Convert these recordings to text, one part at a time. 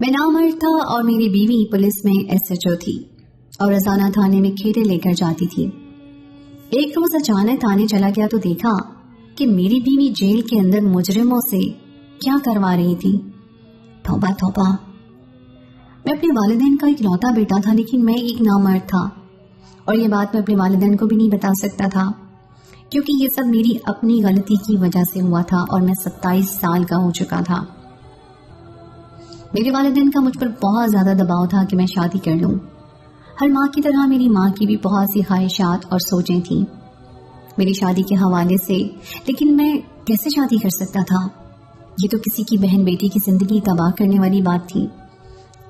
میں نامرد تھا اور میری بیوی پولیس میں SHO تھی اور روزانہ تھانے میں کھیرے لے کر جاتی تھی۔ ایک روز اچانک تھانے چلا گیا تو دیکھا کہ میری بیوی جیل کے اندر مجرموں سے کیا کروا رہی تھی۔ توبہ توبہ، میں اپنے والدین کا اکلوتا بیٹا تھا، لیکن میں ایک نامرد تھا اور یہ بات میں اپنے والدین کو بھی نہیں بتا سکتا تھا کیونکہ یہ سب میری اپنی غلطی کی وجہ سے ہوا تھا اور میں 27 سال کا ہو چکا تھا۔ میرے والدین کا مجھ پر بہت زیادہ دباؤ تھا کہ میں شادی کر لوں۔ ہر ماں کی طرح میری ماں کی بھی بہت سی خواہشات اور سوچیں تھیں میری شادی کے حوالے سے، لیکن میں کیسے شادی کر سکتا تھا؟ یہ تو کسی کی بہن بیٹی کی زندگی تباہ کرنے والی بات تھی۔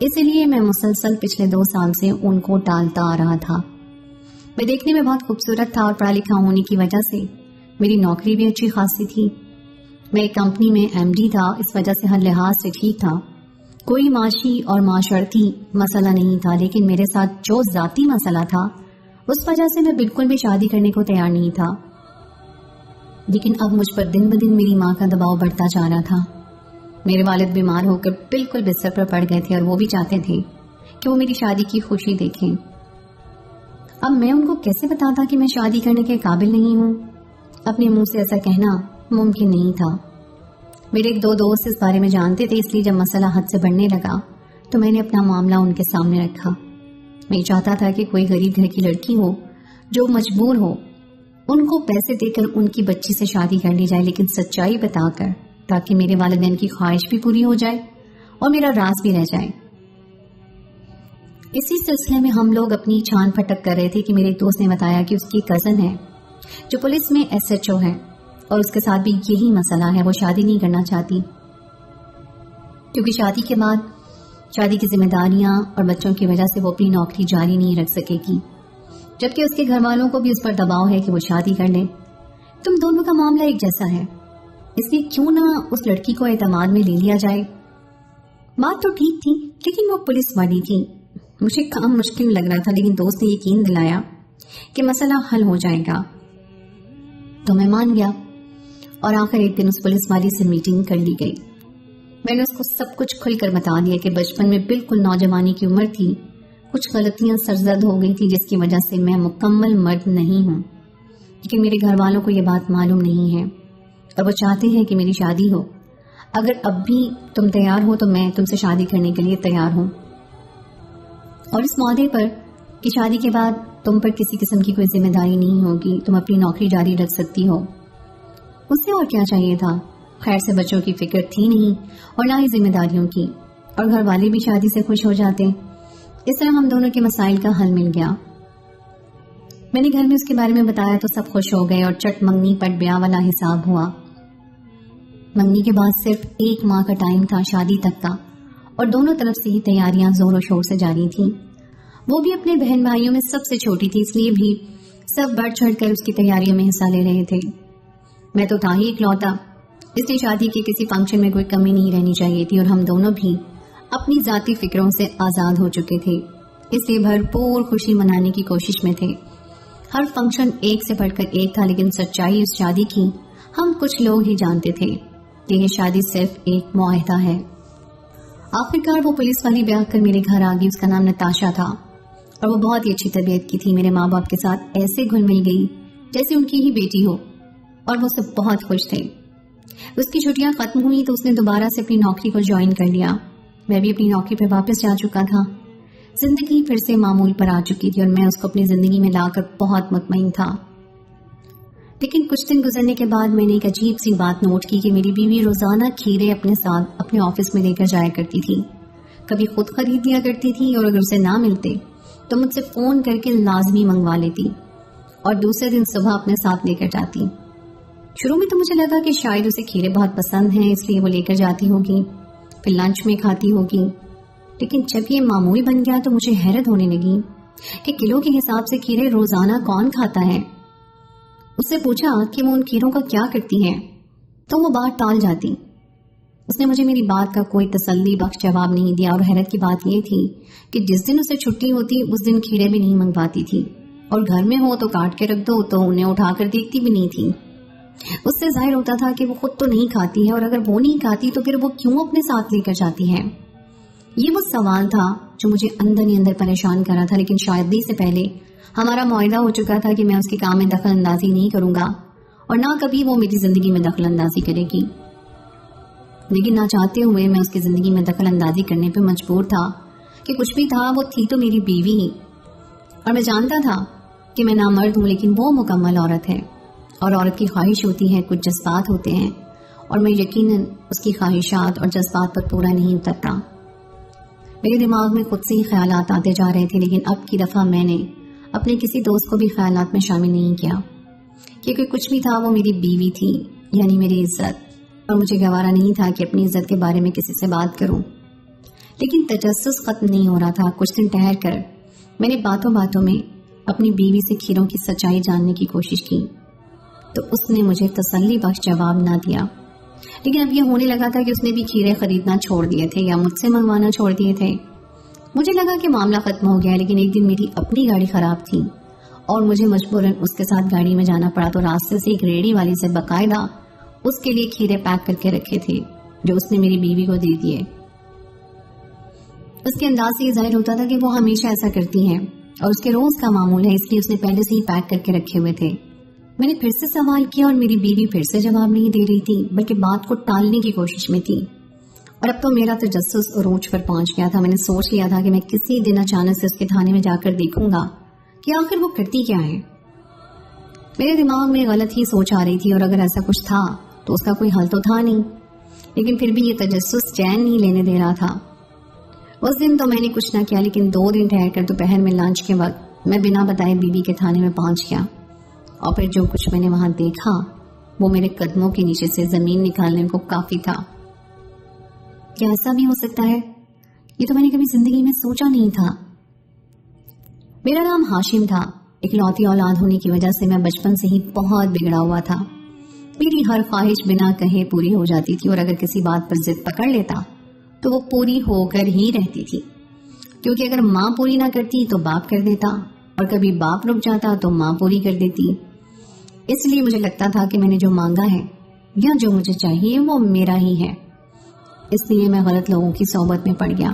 اسی لیے میں مسلسل پچھلے 2 سال سے ان کو ٹالتا آ رہا تھا۔ میں دیکھنے میں بہت خوبصورت تھا اور پڑھا لکھا ہونے کی وجہ سے میری نوکری بھی اچھی خاصی تھی۔ میں ایک کمپنی میں MD تھا، اس وجہ سے ہر لحاظ سے ٹھیک تھا، کوئی معاشی اور معاشرتی مسئلہ نہیں تھا، لیکن میرے ساتھ جو ذاتی مسئلہ تھا اس وجہ سے میں بالکل بھی شادی کرنے کو تیار نہیں تھا۔ لیکن اب مجھ پر دن بدن میری ماں کا دباؤ بڑھتا جا رہا تھا۔ میرے والد بیمار ہو کر بالکل بستر پر پڑ گئے تھے اور وہ بھی چاہتے تھے کہ وہ میری شادی کی خوشی دیکھیں۔ اب میں ان کو کیسے بتاتا کہ میں شادی کرنے کے قابل نہیں ہوں؟ اپنے منہ سے ایسا کہنا ممکن نہیں تھا۔ میرے 2 دوست اس بارے میں جانتے تھے، اس لیے جب مسئلہ حد سے بڑھنے لگا تو میں نے اپنا معاملہ ان کے سامنے رکھا۔ میں چاہتا تھا کہ کوئی غریب گھر کی لڑکی ہو جو مجبور ہو، ان کو پیسے دے کر ان کی بچی سے شادی کر لی جائے، لیکن سچائی بتا کر، تاکہ میرے والدین کی خواہش بھی پوری ہو جائے اور میرا راز بھی رہ جائے۔ اسی سلسلے میں ہم لوگ اپنی چھان پھٹک کر رہے تھے کہ میرے دوست نے بتایا کہ اس کی کزن ہے جو پولیس میں SHO ہے اور اس کے ساتھ بھی یہی مسئلہ ہے، وہ شادی نہیں کرنا چاہتی کیونکہ شادی کے بعد شادی کی ذمہ داریاں اور بچوں کی وجہ سے وہ اپنی نوکری جاری نہیں رکھ سکے گی، جبکہ اس کے گھر والوں کو بھی اس پر دباؤ ہے کہ وہ شادی کر لے۔ تم دونوں کا معاملہ ایک جیسا ہے، اس لیے کیوں نہ اس لڑکی کو اعتماد میں لے لیا جائے۔ بات تو ٹھیک تھی، لیکن وہ پولیس والی تھی۔ مجھے کام مشکل لگ رہا تھا، لیکن دوست نے یقین دلایا کہ مسئلہ حل ہو جائے گا تو میں مان گیا اور آخر ایک دن اس پولیس والی سے میٹنگ کر لی گئی۔ میں نے اس کو سب کچھ کھل کر بتا دیا کہ بچپن میں بالکل نوجوانی کی عمر تھی، کچھ غلطیاں سرزد ہو گئی تھی جس کی وجہ سے میں مکمل مرد نہیں ہوں، لیکن میرے گھر والوں کو یہ بات معلوم نہیں ہے اور وہ چاہتے ہیں کہ میری شادی ہو۔ اگر اب بھی تم تیار ہو تو میں تم سے شادی کرنے کے لیے تیار ہوں، اور اس معاہدے پر کہ شادی کے بعد تم پر کسی قسم کی کوئی ذمہ داری نہیں ہوگی، تم اپنی نوکری جاری رکھ سکتی ہو۔ اس سے اور کیا چاہیے تھا؟ خیر سے بچوں کی فکر تھی نہیں اور نہ ہی ذمہ داریوں کی، اور گھر والے بھی شادی سے خوش ہو جاتے۔ اس طرح ہم دونوں کے مسائل کا حل مل گیا۔ میں نے گھر میں اس کے بارے میں بتایا تو سب خوش ہو گئے اور چٹ منگنی پٹ بیاہ والا حساب ہوا۔ منگنی کے بعد صرف 1 ماہ کا ٹائم تھا شادی تک کا، اور دونوں طرف سے ہی تیاریاں زور و شور سے جاری تھیں۔ وہ بھی اپنے بہن بھائیوں میں سب سے چھوٹی تھی، اس لیے بھی سب بڑھ چڑھ کر اس کی تیاریوں میں حصہ لے رہے تھے۔ میں تو تھا ہی اکلوتا، اس لیے شادی کے کسی فنکشن میں کوئی کمی نہیں رہنی چاہیے تھی، اور ہم دونوں بھی اپنی ذاتی فکروں سے آزاد ہو چکے تھے، اس لیے بھرپور خوشی منانے کی کوشش میں تھے۔ ہر فنکشن ایک سے بڑھ کر ایک تھا، لیکن سچائی اس شادی کی ہم کچھ لوگ ہی جانتے تھے کہ یہ شادی صرف ایک معاہدہ ہے۔ آخرکار وہ پولیس والی بیاہ کر میرے گھر آ گئی۔ اس کا نام نتاشا تھا اور وہ بہت ہی اچھی طبیعت کی تھی۔ میرے ماں باپ کے ساتھ ایسے گھل مل گئی جیسے ان کی ہی بیٹی ہو، اور وہ سب بہت خوش تھے۔ اس کی چھٹیاں ختم ہوئی تو اس نے دوبارہ سے اپنی نوکری کو جوائن کر لیا۔ میں بھی اپنی نوکری پر واپس جا چکا تھا۔ زندگی پھر سے معمول پر آ چکی تھی اور میں اس کو اپنی زندگی میں لا کر بہت مطمئن تھا۔ لیکن کچھ دن گزرنے کے بعد میں نے ایک عجیب سی بات نوٹ کی کہ میری بیوی روزانہ کھیرے اپنے ساتھ اپنے آفس میں لے کر جایا کرتی تھی۔ کبھی خود خرید لیا کرتی تھی، اور اگر اسے نہ ملتے تو مجھ سے فون کر کے لازمی منگوا لیتی اور دوسرے دن صبح اپنے ساتھ لے کر جاتی۔ شروع میں تو مجھے لگا کہ شاید اسے کھیرے بہت پسند ہیں، اس لیے وہ لے کر جاتی ہوگی، پھر لنچ میں کھاتی ہوگی۔ لیکن جب یہ معمول بن گیا تو مجھے حیرت ہونے لگی کہ کلو کے حساب سے کھیرے روزانہ کون کھاتا ہے۔ اس سے پوچھا کہ وہ ان کھیروں کا کیا کرتی ہے تو وہ بات ٹال جاتی۔ اس نے مجھے میری بات کا کوئی تسلی بخش جواب نہیں دیا، اور حیرت کی بات یہ تھی کہ جس دن اسے چھٹی ہوتی اس دن کھیرے بھی نہیں منگواتی تھی، اور گھر میں ہو تو کاٹ کے رکھ دو تو انہیں اٹھا کر دیکھتی بھی نہیں تھی۔ اس سے ظاہر ہوتا تھا کہ وہ خود تو نہیں کھاتی ہے، اور اگر وہ نہیں کھاتی تو پھر وہ کیوں اپنے ساتھ لے کر جاتی ہے۔ یہ وہ سوال تھا جو مجھے اندر ہی اندر پریشان کر رہا تھا، لیکن شادی سے پہلے ہمارا معاہدہ ہو چکا تھا کہ میں اس کے کام میں دخل اندازی نہیں کروں گا اور نہ کبھی وہ میری زندگی میں دخل اندازی کرے گی. لیکن نہ چاہتے ہوئے میں اس کی زندگی میں دخل اندازی کرنے پہ مجبور تھا کہ کچھ بھی تھا وہ تھی تو میری بیوی ہی. اور میں جانتا تھا کہ میں نامرد ہوں، لیکن وہ مکمل عورت ہے اور عورت کی خواہش ہوتی ہے، کچھ جذبات ہوتے ہیں اور میں یقیناً اس کی خواہشات اور جذبات پر پورا نہیں اترتا. میرے دماغ میں خود سے ہی خیالات آتے جا رہے تھے، لیکن اب کی دفعہ میں نے اپنے کسی دوست کو بھی خیالات میں شامل نہیں کیا، کیونکہ کچھ بھی تھا وہ میری بیوی تھی، یعنی میری عزت، اور مجھے گوارا نہیں تھا کہ اپنی عزت کے بارے میں کسی سے بات کروں. لیکن تجسس ختم نہیں ہو رہا تھا. کچھ دن ٹھہر کر میں نے باتوں باتوں میں اپنی بیوی سے کھیروں کی سچائی جاننے کی کوشش کی تو اس نے مجھے تسلی بخش جواب نہ دیا. لیکن اب یہ ہونے لگا تھا کہ اس نے بھی کھیرے خریدنا چھوڑ دیے تھے یا مجھ سے منگوانا چھوڑ دیے تھے. مجھے لگا کہ معاملہ ختم ہو گیا، لیکن ایک دن میری اپنی گاڑی خراب تھی اور مجھے مجبوراً اس کے ساتھ گاڑی میں جانا پڑا. تو راستے سے ایک ریڑھی والی سے باقاعدہ اس کے لیے کھیرے پیک کر کے رکھے تھے جو اس نے میری بیوی کو دے دیے. اس کے انداز سے یہ ظاہر ہوتا تھا کہ وہ ہمیشہ ایسا کرتی ہے اور اس کے روز کا معمول ہے، اس لیے اس نے پہلے سے ہی پیک کر کے رکھے ہوئے تھے. میں نے پھر سے سوال کیا اور میری بیوی پھر سے جواب نہیں دے رہی تھی، بلکہ بات کو ٹالنے کی کوشش میں تھی. اور اب تو میرا تجسس عروج پر پہنچ گیا تھا. میں نے سوچ لیا تھا کہ میں کسی دن اچانک سے اس کے تھانے میں جا کر دیکھوں گا کہ آخر وہ کرتی کیا ہے. میرے دماغ میں غلط ہی سوچ آ رہی تھی، اور اگر ایسا کچھ تھا تو اس کا کوئی حل تو تھا نہیں، لیکن پھر بھی یہ تجسس چین نہیں لینے دے رہا تھا. اس دن تو میں نے کچھ نہ کیا، لیکن 2 دن ٹھہر کر دوپہر میں لنچ کے وقت میں بنا بتائے بیوی کے تھانے میں پہنچ گیا. اور پھر جو کچھ میں نے وہاں دیکھا وہ میرے قدموں کے نیچے سے زمین نکالنے کو کافی تھا. کیا ایسا بھی ہو سکتا ہے؟ یہ تو میں نے کبھی زندگی میں سوچا نہیں تھا. میرا نام ہاشم تھا. اکلوتی اولاد ہونے کی وجہ سے میں بچپن سے ہی بہت بگڑا ہوا تھا. میری ہر خواہش بنا کہے پوری ہو جاتی تھی، اور اگر کسی بات پر ضد پکڑ لیتا تو وہ پوری ہو کر ہی رہتی تھی، کیونکہ اگر ماں پوری نہ کرتی تو باپ کر دیتا، اور کبھی باپ رک جاتا تو ماں پوری کر دیتی. اس لیے مجھے لگتا تھا کہ میں نے جو مانگا ہے یا جو مجھے چاہیے وہ میرا ہی ہے. اس لیے میں غلط لوگوں کی صحبت میں پڑ گیا.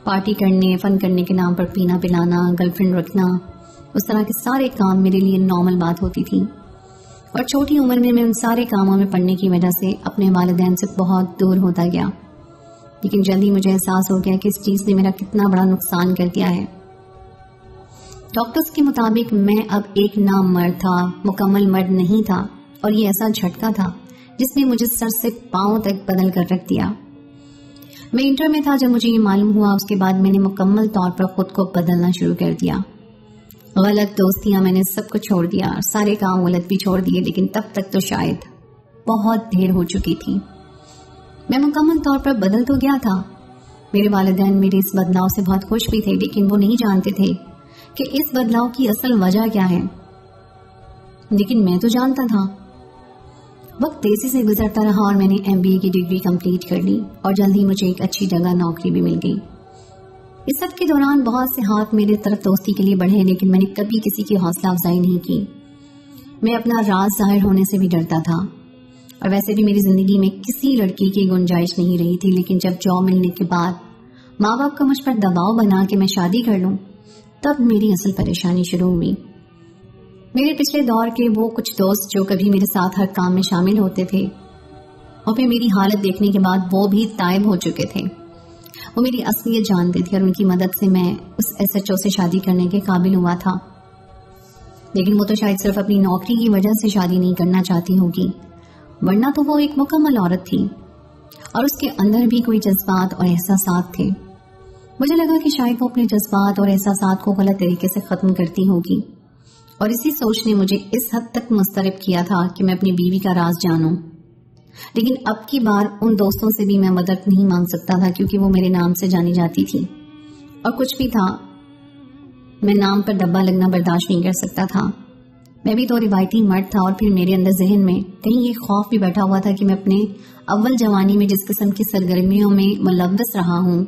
پارٹی کرنے، فن کرنے کے نام پر پینا پلانا، گرل فرینڈ رکھنا، اس طرح کے سارے کام میرے لیے نارمل بات ہوتی تھی. اور چھوٹی عمر میں ان سارے کاموں میں پڑنے کی وجہ سے اپنے والدین سے بہت دور ہوتا گیا. لیکن جلدی مجھے احساس ہو گیا کہ اس چیز نے میرا کتنا بڑا نقصان کر دیا ہے. ڈاکٹرز کے مطابق میں اب ایک نام مرد تھا، مکمل مرد نہیں تھا، اور یہ ایسا جھٹکا تھا جس نے مجھے سر سے پاؤں تک بدل کر رکھ دیا. میں انٹر میں تھا جب مجھے یہ معلوم ہوا. اس کے بعد میں نے مکمل طور پر خود کو بدلنا شروع کر دیا. غلط دوستیاں میں نے سب کو چھوڑ دیا، سارے کام غلط بھی چھوڑ دیے، لیکن تب تک تو شاید بہت دیر ہو چکی تھی. میں مکمل طور پر بدل تو گیا تھا. میرے والدین میرے اس بدلاؤ سے بہت خوش بھی تھے، لیکن وہ نہیں جانتے تھے کہ اس بدلاؤ کی اصل وجہ کیا ہے. لیکن میں تو جانتا تھا. وقت تیزی سے گزرتا رہا اور میں نے MBA کی ڈگری کمپلیٹ کر لی، اور جلد ہی مجھے ایک اچھی جگہ نوکری بھی مل گئی. اس سب کے دوران بہت سے ہاتھ میرے طرف دوستی کے لیے بڑھے، لیکن میں نے کبھی کسی کی حوصلہ افزائی نہیں کی. میں اپنا راز ظاہر ہونے سے بھی ڈرتا تھا، اور ویسے بھی میری زندگی میں کسی لڑکی کی گنجائش نہیں رہی تھی. لیکن جب جاب ملنے کے بعد ماں باپ کا مجھ پر دباؤ بنا کہ میں شادی کر لوں، تب میری اصل پریشانی شروع ہوئی. میرے پچھلے دور کے وہ کچھ دوست جو کبھی میرے ساتھ ہر کام میں شامل ہوتے تھے اور پھر میری حالت دیکھنے کے بعد وہ بھی تائب ہو چکے تھے. وہ میری اصلیت جانتے تھے اور ان کی مدد سے میں اس SHO سے شادی کرنے کے قابل ہوا تھا. لیکن وہ تو شاید صرف اپنی نوکری کی وجہ سے شادی نہیں کرنا چاہتی ہوگی، ورنہ تو وہ ایک مکمل عورت تھی اور اس کے اندر بھی کوئی جذبات اور احساسات تھے. مجھے لگا کہ شاید وہ اپنے جذبات اور احساسات کو غلط طریقے سے ختم کرتی ہوگی، اور اسی سوچ نے مجھے اس حد تک مضطرب کیا تھا کہ میں اپنی بیوی کا راز جانوں. لیکن اب کی بار ان دوستوں سے بھی میں مدد نہیں مانگ سکتا تھا، کیونکہ وہ میرے نام سے جانی جاتی تھی، اور کچھ بھی تھا میں نام پر ڈبہ لگنا برداشت نہیں کر سکتا تھا. میں بھی تو روایتی مرد تھا، اور پھر میرے اندر ذہن میں کہیں یہ خوف بھی بیٹھا ہوا تھا کہ میں اپنے اول جوانی میں جس قسم کی سرگرمیوں میں ملوث رہا ہوں،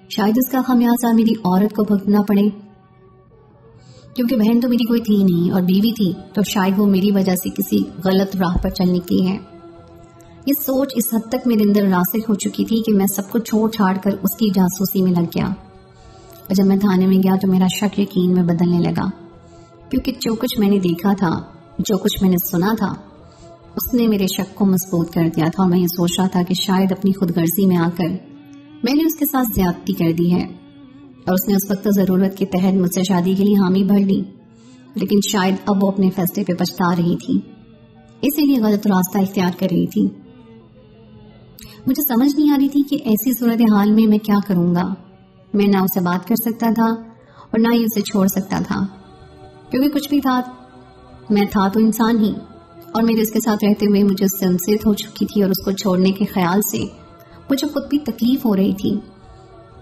شاید اس کا خمیازہ میری عورت کو بھگتنا پڑے. کیونکہ بہن تو میری کوئی تھی نہیں، اور بیوی تھی تو شاید وہ میری وجہ سے کسی غلط راہ پر چل نکلی ہے. یہ سوچ اس حد تک میرے اندر راسخ ہو چکی تھی کہ میں سب کو چھوڑ چھاڑ کر اس کی جاسوسی میں لگ گیا. اور جب میں تھانے میں گیا تو میرا شک یقین میں بدلنے لگا، کیونکہ جو کچھ میں نے دیکھا تھا، جو کچھ میں نے سنا تھا، اس نے میرے شک کو مضبوط کر دیا تھا. اور میں یہ سوچ رہا تھا کہ شاید اپنی خود غرضی میں آ کر میں نے اس کے ساتھ زیادتی کر دی ہے، اور اس نے اس وقت ضرورت کے تحت مجھ سے شادی کے لیے حامی بھر لی، لیکن شاید اب وہ اپنے فیصلے پہ پچھتا رہی تھی، اسی لیے غلط راستہ اختیار کر رہی تھی. مجھے سمجھ نہیں آ رہی تھی کہ ایسی صورتحال میں میں کیا کروں گا. میں نہ اسے بات کر سکتا تھا اور نہ ہی اسے چھوڑ سکتا تھا، کیونکہ کچھ بھی تھا، میں تھا تو انسان ہی، اور میرے اس کے ساتھ رہتے ہوئے مجھے اس سے انصیت ہو چکی تھی، اور اس کو چھوڑنے کے خیال سے مجھے خود بھی تکلیف ہو رہی تھی،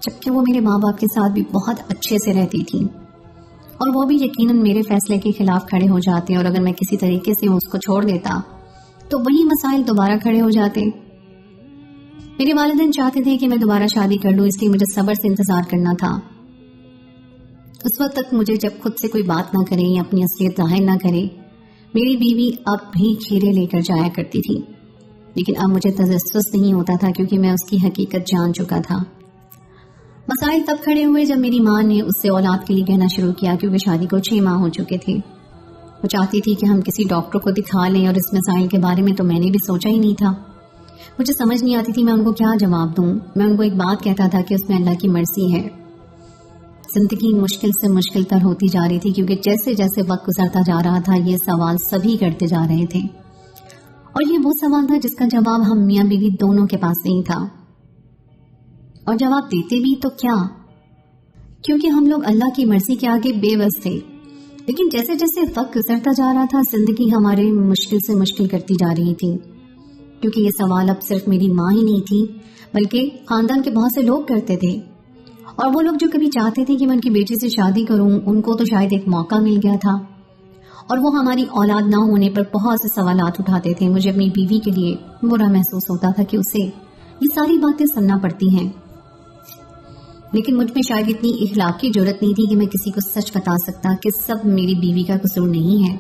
جبکہ وہ میرے ماں باپ کے ساتھ بھی بہت اچھے سے رہتی تھی، اور وہ بھی یقیناً میرے فیصلے کے خلاف کھڑے ہو جاتے، اور اگر میں کسی طریقے سے اس کو چھوڑ دیتا تو وہی مسائل دوبارہ کھڑے ہو جاتے. میرے والدین چاہتے تھے کہ میں دوبارہ شادی کر لوں، اس لیے مجھے صبر سے انتظار کرنا تھا. اس وقت تک مجھے جب خود سے کوئی بات نہ کرے یا اپنی اصلیت ظاہر نہ کرے، میری بیوی اب بھی کھیرے لے کر جایا کرتی تھی، لیکن اب مجھے تجسس نہیں ہوتا تھا کیونکہ میں اس کی حقیقت جان چکا تھا. مسائل تب کھڑے ہوئے جب میری ماں نے اس سے اولاد کے لیے کہنا شروع کیا، کیونکہ شادی کو 6 ماہ ہو چکے تھے. وہ چاہتی تھی کہ ہم کسی ڈاکٹر کو دکھا لیں، اور اس مسائل کے بارے میں تو میں نے بھی سوچا ہی نہیں تھا. مجھے سمجھ نہیں آتی تھی میں ان کو کیا جواب دوں. میں ان کو ایک بات کہتا تھا کہ اس میں اللہ کی مرضی ہے. زندگی مشکل سے مشکل تر ہوتی جا رہی تھی، کیونکہ جیسے جیسے وقت گزرتا جا رہا تھا یہ سوال سبھی کرتے جا رہے تھے، اور یہ وہ سوال تھا جس کا جواب ہم میاں بیوی دونوں کے پاس نہیں تھا. اور جواب دیتے بھی تو کیا، کیونکہ ہم لوگ اللہ کی مرضی کے آگے بے بس تھے. لیکن جیسے جیسے وقت گزرتا جا رہا تھا زندگی ہمارے مشکل سے مشکل کرتی جا رہی تھی، کیونکہ یہ سوال اب صرف میری ماں ہی نہیں تھی بلکہ خاندان کے بہت سے لوگ کرتے تھے. اور وہ لوگ جو کبھی چاہتے تھے کہ میں ان کی بیٹی سے شادی کروں، ان کو تو شاید ایک موقع مل گیا تھا، اور وہ ہماری اولاد نہ ہونے پر بہت سے سوالات اٹھاتے تھے. مجھے اپنی بیوی کے لیے برا محسوس ہوتا تھا کہ اسے یہ ساری باتیں سننا پڑتی ہیں، لیکن مجھ میں شاید اتنی اخلاقی جرت نہیں تھی کہ میں کسی کو سچ بتا سکتا کہ سب میری بیوی کا قصور نہیں ہے،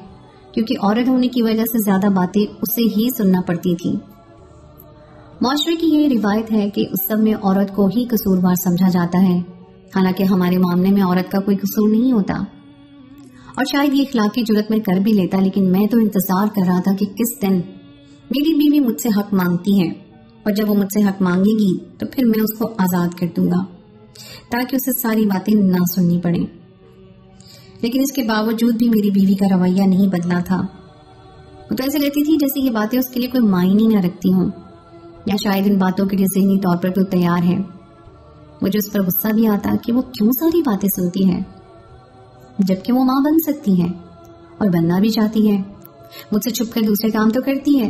کیونکہ عورت ہونے کی وجہ سے زیادہ باتیں اسے ہی سننا پڑتی تھی. معاشرے کی یہ روایت ہے کہ اس سب میں عورت کو ہی قصوروار سمجھا جاتا ہے، حالانکہ ہمارے معاملے میں عورت کا کوئی قصور نہیں ہوتا. اور شاید یہ اخلاقی جرت میں کر بھی لیتا، لیکن میں تو انتظار کر رہا تھا کہ کس دن میری بیوی مجھ سے حق مانگتی ہے، اور جب وہ مجھ سے حق مانگے گی تو پھر میں اس کو آزاد کر دوں گا تاکہ اسے ساری باتیں نہ سننی پڑیں. لیکن اس کے باوجود بھی میری بیوی کا رویہ نہیں بدلا تھا. وہ تو ایسے لیتی تھی جیسے یہ باتیں اس کے لیے کوئی معنی نہ رکھتی ہوں، یا شاید ان باتوں کے لیے ذہنی طور پر تو تیار ہے. مجھے اس پر غصہ بھی آتا کہ وہ کیوں ساری باتیں سنتی ہے جبکہ وہ ماں بن سکتی ہے اور بننا بھی چاہتی ہے. مجھ سے چھپ کر دوسرے کام تو کرتی ہے،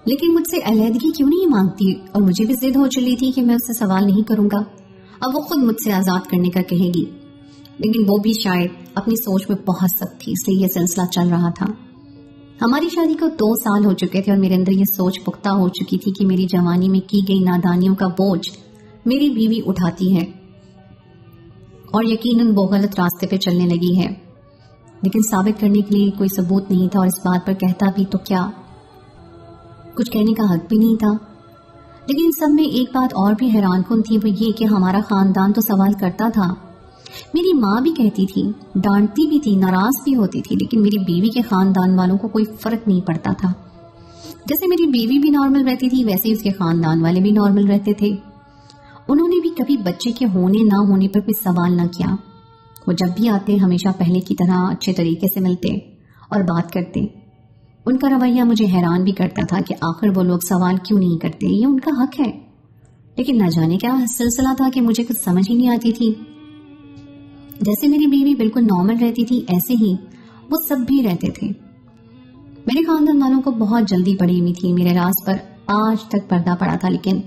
لیکن مجھ سے علیحدگی کیوں نہیں مانگتی. اور مجھے بھی ضد ہو چلی تھی کہ میں اس سے سوال نہیں کروں گا، اب وہ خود مجھ سے آزاد کرنے کا کہے گی. لیکن وہ بھی شاید اپنی سوچ میں بہت سخت تھی، اس لیے یہ سلسلہ چل رہا تھا. ہماری شادی کو 2 سال ہو چکے تھے، اور میرے اندر یہ سوچ پختہ ہو چکی تھی کہ میری جوانی میں کی گئی نادانیوں کا بوجھ میری بیوی اٹھاتی ہے، اور یقیناً وہ غلط راستے پہ چلنے لگی ہے. لیکن ثابت کرنے کے لیے کوئی ثبوت نہیں تھا، اور اس بات پر کہتا بھی تو کیا، کچھ کہنے کا حق بھی نہیں تھا. لیکن ان سب میں ایک بات اور بھی حیران کن تھی، وہ یہ کہ ہمارا خاندان تو سوال کرتا تھا، میری ماں بھی کہتی تھی، ڈانٹتی بھی تھی، ناراض بھی ہوتی تھی، لیکن میری بیوی کے خاندان والوں کو کوئی فرق نہیں پڑتا تھا. جیسے میری بیوی بھی نارمل رہتی تھی ویسے ہی اس کے خاندان والے بھی نارمل رہتے تھے. انہوں نے بھی کبھی بچے کے ہونے نہ ہونے پر کوئی سوال نہ کیا. وہ جب بھی آتے ہمیشہ پہلے کی طرح اچھے طریقے سے ملتے اور بات کرتے. ان کا رویہ مجھے حیران بھی کرتا تھا کہ آخر وہ لوگ سوال کیوں نہیں کرتے، یہ ان کا حق ہے. لیکن نہ جانے کیا سلسلہ تھا کہ مجھے کچھ سمجھ ہی نہیں آتی تھی. جیسے میری بیوی بالکل نارمل رہتی تھی ایسے ہی وہ سب بھی رہتے تھے. میرے خاندان والوں کو بہت جلدی پڑی ہوئی تھی، میرے راز پر آج تک پردہ پڑا تھا، لیکن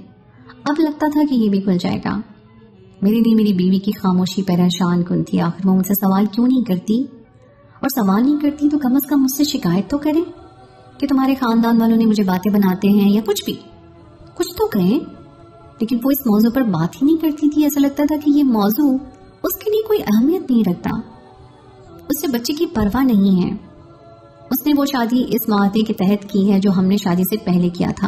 اب لگتا تھا کہ یہ بھی کھل جائے گا. میرے لیے میری بیوی کی خاموشی پریشان کن تھی. آخر وہ مجھ سے سوال کیوں نہیں کرتی، اور سوال نہیں کرتی تو کم از کم مجھ سے شکایت تو کرے کہ تمہارے خاندان والوں نے مجھے باتیں بناتے ہیں، یا کچھ بھی، کچھ تو کہیں. لیکن وہ اس موضوع پر بات ہی نہیں کرتی تھی. ایسا لگتا تھا کہ یہ موضوع اس کے لیے کوئی اہمیت نہیں رکھتا، اس سے بچے کی پرواہ نہیں ہے. اس نے وہ شادی اس معاہدے کے تحت کی ہے جو ہم نے شادی سے پہلے کیا تھا.